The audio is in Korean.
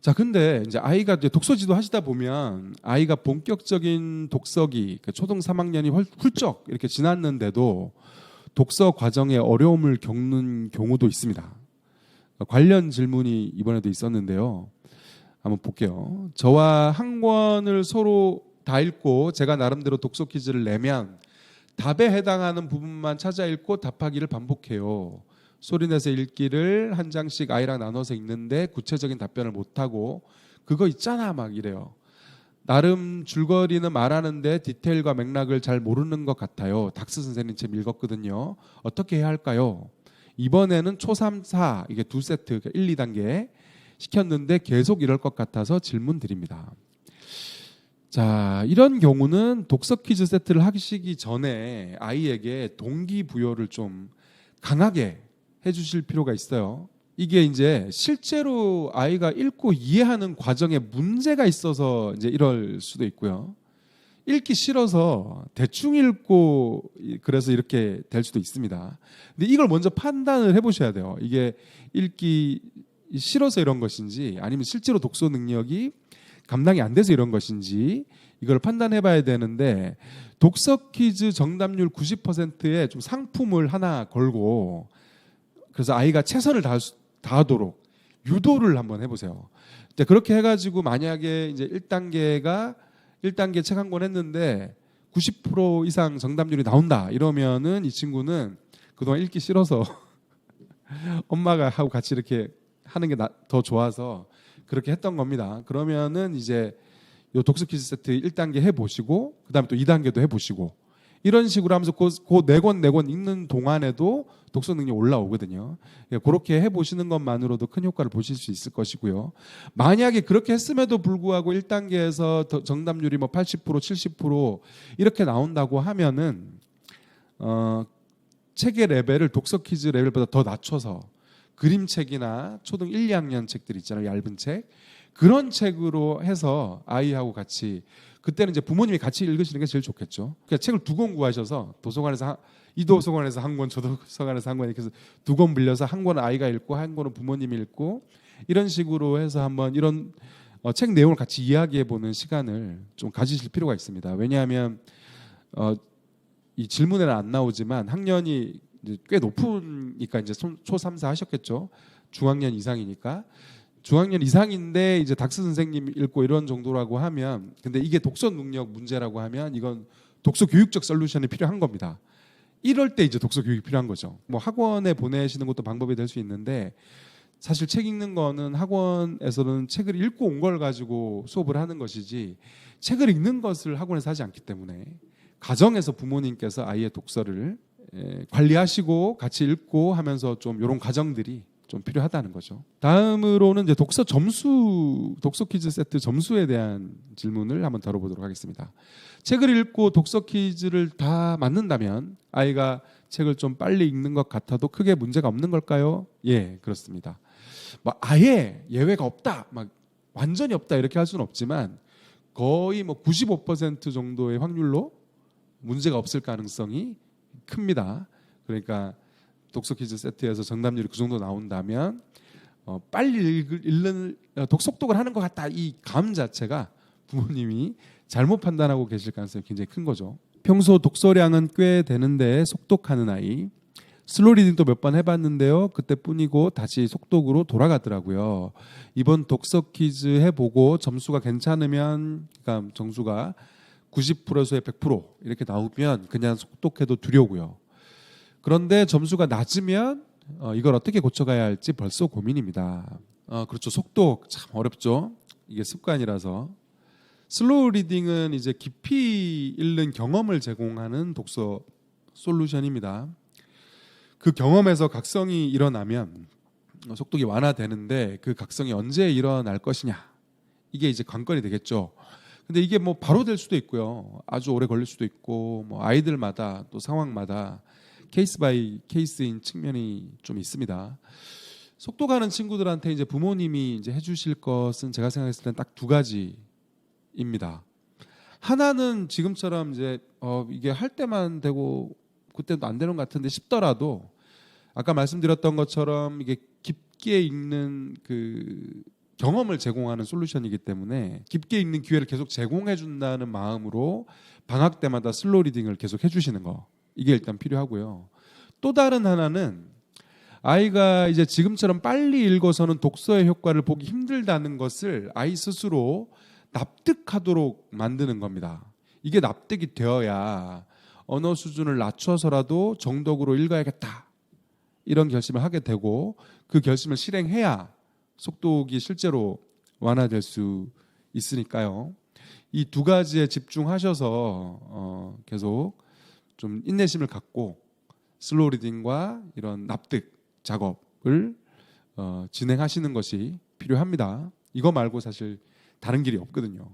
자, 근데 이제 아이가 이제 독서지도 하시다 보면 아이가 본격적인 독서기, 초등 3학년이 훌쩍 이렇게 지났는데도 독서 과정에 어려움을 겪는 경우도 있습니다. 관련 질문이 이번에도 있었는데요. 한번 볼게요. 저와 한 권을 서로 다 읽고 제가 나름대로 독서 퀴즈를 내면 답에 해당하는 부분만 찾아 읽고 답하기를 반복해요. 소리내서 읽기를 한 장씩 아이랑 나눠서 읽는데 구체적인 답변을 못하고 그거 있잖아 막 이래요. 나름 줄거리는 말하는데 디테일과 맥락을 잘 모르는 것 같아요. 닥스 선생님 책 읽었거든요. 어떻게 해야 할까요? 이번에는 초3, 4 이게 두 세트 1, 2단계 시켰는데 계속 이럴 것 같아서 질문 드립니다. 자, 이런 경우는 독서 퀴즈 세트를 하시기 전에 아이에게 동기부여를 좀 강하게 해주실 필요가 있어요. 이게 이제 실제로 아이가 읽고 이해하는 과정에 문제가 있어서 이제 이럴 수도 있고요. 읽기 싫어서 대충 읽고 그래서 이렇게 될 수도 있습니다. 근데 이걸 먼저 판단을 해보셔야 돼요. 이게 읽기 싫어서 이런 것인지 아니면 실제로 독서 능력이 감당이 안 돼서 이런 것인지 이걸 판단해 봐야 되는데 독서 퀴즈 정답률 90%에 좀 상품을 하나 걸고 그래서 아이가 최선을 다하도록 유도를 한번 해보세요. 이제 그렇게 해가지고 만약에 이제 1단계 책 한 권 했는데 90% 이상 정답률이 나온다 이러면은 이 친구는 그동안 읽기 싫어서 엄마가 하고 같이 이렇게 하는 게 더 좋아서 그렇게 했던 겁니다. 그러면은 이제 요 독서 퀴즈 세트 1단계 해보시고 그다음에 또 2단계도 해보시고 이런 식으로 하면서 그 4권 읽는 동안에도 독서 능력이 올라오거든요. 그렇게 해보시는 것만으로도 큰 효과를 보실 수 있을 것이고요. 만약에 그렇게 했음에도 불구하고 1단계에서 정답률이 뭐 80%, 70% 이렇게 나온다고 하면은 책의 레벨을 독서 퀴즈 레벨보다 더 낮춰서 그림책이나 초등 1, 2학년 책들 있잖아요. 얇은 책. 그런 책으로 해서 아이하고 같이 그때는 이제 부모님이 같이 읽으시는 게 제일 좋겠죠. 그러니까 책을 2권 구하셔서 도서관에서 이 도서관에서 한 권, 저 도서관에서 한 권 이렇게 해서 2권 빌려서 한 권은 아이가 읽고 한 권은 부모님이 읽고 이런 식으로 해서 한번 이런 책 내용을 같이 이야기해 보는 시간을 좀 가지실 필요가 있습니다. 왜냐하면 이 질문에는 안 나오지만 학년이 이제 꽤 높으니까 이제 초 3, 4 하셨겠죠. 중학년 이상이니까. 중학년 이상인데 이제 닥스 선생님 읽고 이런 정도라고 하면 근데 이게 독서 능력 문제라고 하면 이건 독서 교육적 솔루션이 필요한 겁니다. 이럴 때 이제 독서 교육이 필요한 거죠. 뭐 학원에 보내시는 것도 방법이 될 수 있는데 사실 책 읽는 거는 학원에서는 책을 읽고 온 걸 가지고 수업을 하는 것이지 책을 읽는 것을 학원에서 하지 않기 때문에 가정에서 부모님께서 아이의 독서를 관리하시고 같이 읽고 하면서 좀 이런 과정들이 좀 필요하다는 거죠. 다음으로는 이제 독서 퀴즈 세트 점수에 대한 질문을 한번 다뤄보도록 하겠습니다. 책을 읽고 독서 퀴즈를 다 맞는다면 아이가 책을 좀 빨리 읽는 것 같아도 크게 문제가 없는 걸까요? 예, 그렇습니다. 뭐 아예 예외가 없다, 막 완전히 없다 이렇게 할 수는 없지만 거의 뭐 95% 정도의 확률로 문제가 없을 가능성이 큽니다. 그러니까 독서 퀴즈 세트에서 정답률이 그 정도 나온다면 빨리 읽는 독속독을 하는 것 같다 이 감 자체가 부모님이 잘못 판단하고 계실 가능성이 굉장히 큰 거죠. 평소 독서량은 꽤 되는데 속독하는 아이 슬로우 리딩도 몇 번 해봤는데요. 그때뿐이고 다시 속독으로 돌아가더라고요. 이번 독서 퀴즈 해보고 점수가 괜찮으면 그러니까 점수가 90%에서의 100% 이렇게 나오면 그냥 속독해도 두려고요. 그런데 점수가 낮으면 이걸 어떻게 고쳐가야 할지 벌써 고민입니다. 그렇죠. 속독 참 어렵죠. 이게 습관이라서. 슬로우 리딩은 이제 깊이 읽는 경험을 제공하는 독서 솔루션입니다. 그 경험에서 각성이 일어나면 속독이 완화되는데 그 각성이 언제 일어날 것이냐 이게 이제 관건이 되겠죠. 근데 이게 뭐 바로 될 수도 있고요. 아주 오래 걸릴 수도 있고 뭐 아이들마다 또 상황마다 케이스 바이 케이스인 측면이 좀 있습니다. 속독하는 친구들한테 이제 부모님이 이제 해주실 것은 제가 생각했을 땐 딱 2가지입니다. 하나는 지금처럼 이제 이게 할 때만 되고 그때도 안 되는 것 같은데 싶더라도 아까 말씀드렸던 것처럼 이게 깊게 읽는 그 경험을 제공하는 솔루션이기 때문에 깊게 읽는 기회를 계속 제공해 준다는 마음으로 방학 때마다 슬로우 리딩을 계속 해주시는 거, 이게 일단 필요하고요. 또 다른 하나는 아이가 이제 지금처럼 빨리 읽어서는 독서의 효과를 보기 힘들다는 것을 아이 스스로 납득하도록 만드는 겁니다. 이게 납득이 되어야 언어 수준을 낮춰서라도 정독으로 읽어야겠다, 이런 결심을 하게 되고, 그 결심을 실행해야 속독이 실제로 완화될 수 있으니까요. 이 두 가지에 집중하셔서 계속 좀 인내심을 갖고 슬로우 리딩과 이런 납득 작업을 진행하시는 것이 필요합니다. 이거 말고 사실 다른 길이 없거든요.